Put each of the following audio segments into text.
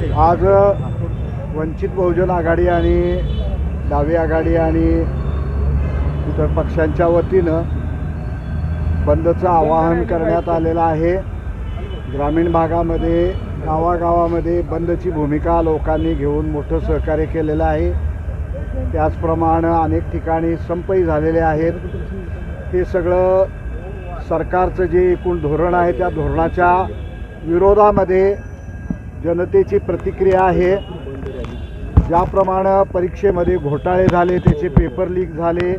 आज वंचित बहुजन आघाडी आणि डावी आघाडी आणि इतर पक्षांच्या वतीनं बंदचं आवाहन करण्यात आलेलं आहे। ग्रामीण भागामध्ये गावागावामध्ये बंदची भूमिका लोकांनी घेऊन मोठं सहकार्य केलेलं आहे। त्याचप्रमाणे अनेक ठिकाणी संपही झालेले आहेत। हे सगळं सरकारचं जे एकूण धोरण आहे त्या धोरणाच्या विरोधामध्ये जनतेची प्रतिक्रिया आहे। ज्याप्रमाणे परीक्षेमध्ये घोटाळे झाले, त्याचे पेपर लीक झाले,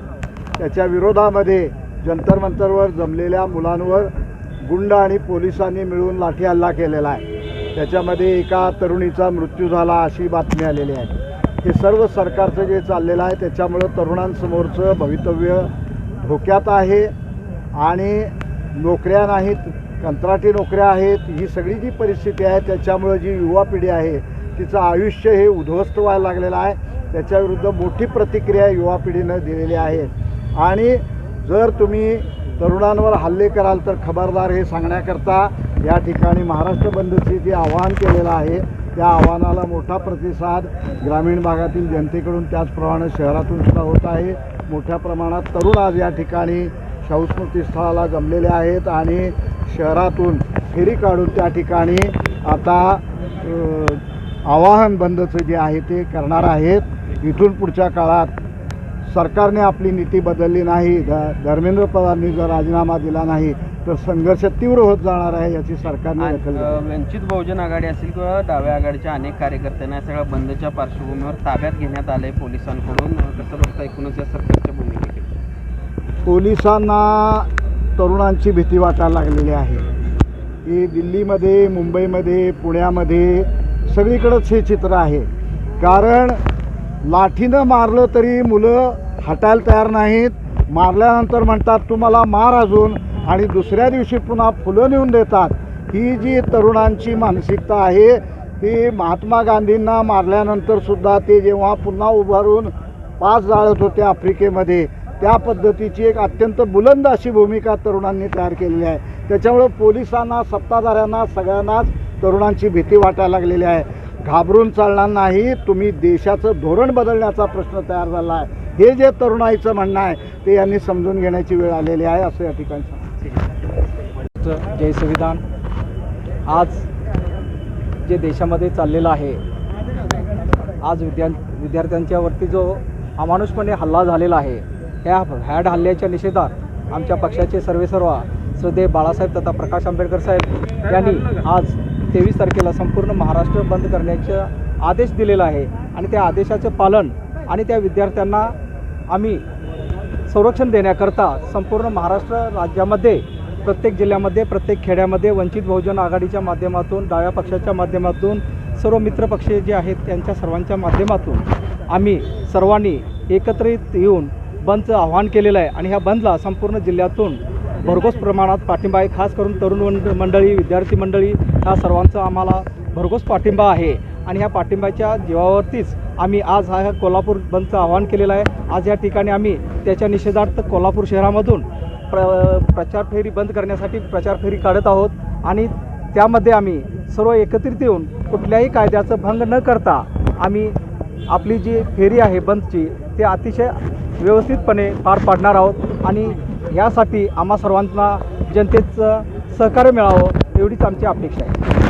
त्याच्या विरोधामध्ये जंतर मंतरवर जमलेल्या मुलांवर गुंड आणि पोलिसांनी मिळून लाठी हल्ला केलेला आहे। त्याच्यामध्ये एका तरुणीचा मृत्यू झाला अशी बातमी आलेली आहे। हे सर्व सरकारचं जे चाललेलं आहे त्याच्यामुळं तरुणांसमोरचं भवितव्य धोक्यात आहे आणि नोकऱ्या नाहीत, कंत्राटी नोकऱ्या आहेत। ही सगळी जी परिस्थिती आहे त्याच्यामुळं जी युवा पिढी आहे तिचं आयुष्य हे उद्ध्वस्त व्हायला लागलेलं आहे। त्याच्याविरुद्ध मोठी प्रतिक्रिया युवा पिढीनं दिलेली आहे आणि जर तुम्ही तरुणांवर हल्ले कराल तर खबरदार हे सांगण्याकरता या ठिकाणी महाराष्ट्र बंदचे जे आवाहन केलेलं आहे त्या आव्हानाला मोठा प्रतिसाद ग्रामीण भागातील जनतेकडून त्याचप्रमाणे शहरातून सुद्धा होत आहे। मोठ्या प्रमाणात तरुण आज या ठिकाणी शाहू स्मृती स्थळाला जमलेले आहेत आणि शहरातून फेरी काढून त्या ठिकाणी आता आवाहन बंदचं जे आहे ते करणार आहेत। इथून पुढच्या काळात सरकारने आपली नीती बदलली नाही, धर्मेंद्र पवारांनी जर राजीनामा दिला नाही तर संघर्ष तीव्र होत जाणार आहे याची सरकारने दखल घेतली। वंचित बहुजन आघाडी असेल किंवा डाव्या आघाडीच्या अनेक कार्यकर्त्यांना या सगळ्या बंदच्या पार्श्वभूमीवर ताब्यात घेण्यात आले पोलिसांकडून, कसं बघता एकूणच या सरकारच्या भूमिकेकडे? पोलिसांना तरुणांची भीती वाटायला लागलेली आहे की दिल्लीमध्ये, मुंबईमध्ये, पुण्यामध्ये सगळीकडेच हे चित्र आहे। कारण लाठीनं मारलं तरी मुलं हटायला तयार नाहीत, मारल्यानंतर म्हणतात तुम्हाला मार अजून, आणि दुसऱ्या दिवशी पुन्हा फुलं नेऊन देतात। ही जी तरुणांची मानसिकता आहे ती महात्मा गांधींना मारल्यानंतरसुद्धा ते जेव्हा पुन्हा उभारून पाच जाळत होते आफ्रिकेमध्ये, त्या पद्धतीची एक अत्यंत बुलंद अशी भूमिका तरुणांनी तयार केलेली आहे। त्याच्यामुळं पोलिसांना, सत्ताधाऱ्यांना, सगळ्यांनाच तरुणांची भीती वाटायला लागलेली आहे। घाबरून चालणार नाही, तुम्ही देशाचं धोरण बदलण्याचा प्रश्न तयार झाला आहे, हे जे तरुणाईचं म्हणणं आहे ते यांनी समजून घेण्याची वेळ आलेली आहे असं या ठिकाणी सांगतो। जय संविधान। आज जे देशामध्ये चाललेलं आहे, आज विद्यार्थ्यांच्यावरती जो अमानुषपणे हल्ला झालेला आहे, ह्या हल्ल्याच्या निषेधात आमच्या पक्षाचे सर्वेसर्वा श्रद्धेय बाळासाहेब तथा प्रकाश आंबेडकर साहेब यांनी आज 23 तारखेला संपूर्ण महाराष्ट्र बंद करण्याचे आदेश दिलेला आहे आणि त्या आदेशाचं पालन आणि त्या विद्यार्थ्यांना आम्ही संरक्षण देण्याकरता संपूर्ण महाराष्ट्र राज्यामध्ये प्रत्येक जिल्ह्यामध्ये, प्रत्येक खेड्यामध्ये वंचित बहुजन आघाडीच्या माध्यमातून, डाव्या पक्षाच्या माध्यमातून, सर्व मित्रपक्ष जे आहेत त्यांच्या सर्वांच्या माध्यमातून आम्ही सर्वांनी एकत्रित येऊन बंदचं आवाहन केलेलं आहे आणि ह्या बंदला संपूर्ण जिल्ह्यातून भरघोस प्रमाणात पाठिंबा आहे। खास करून तरुण मंडळी, विद्यार्थी मंडळी ह्या सर्वांचा आम्हाला भरघोस पाठिंबा आहे आणि ह्या पाठिंबाच्या जीवावरतीच आम्ही आज हा कोल्हापूर बंदचं आवाहन केलेलं आहे। आज या ठिकाणी आम्ही त्याच्या निषेधार्थ कोल्हापूर शहरामधून प्रचार फेरी बंद करण्यासाठी प्रचार फेरी काढत आहोत आणि त्यामध्ये आम्ही सर्व एकत्रित येऊन कुठल्याही कायद्याचं भंग न करता आम्ही आपली जी फेरी आहे बंदची ते अतिशय व्यवस्थितपणे पार पाडणार आहोत आणि यासाठी आम्हा सर्वांना जनतेचं सहकार्य मिळावं एवढीच आमची अपेक्षा आहे।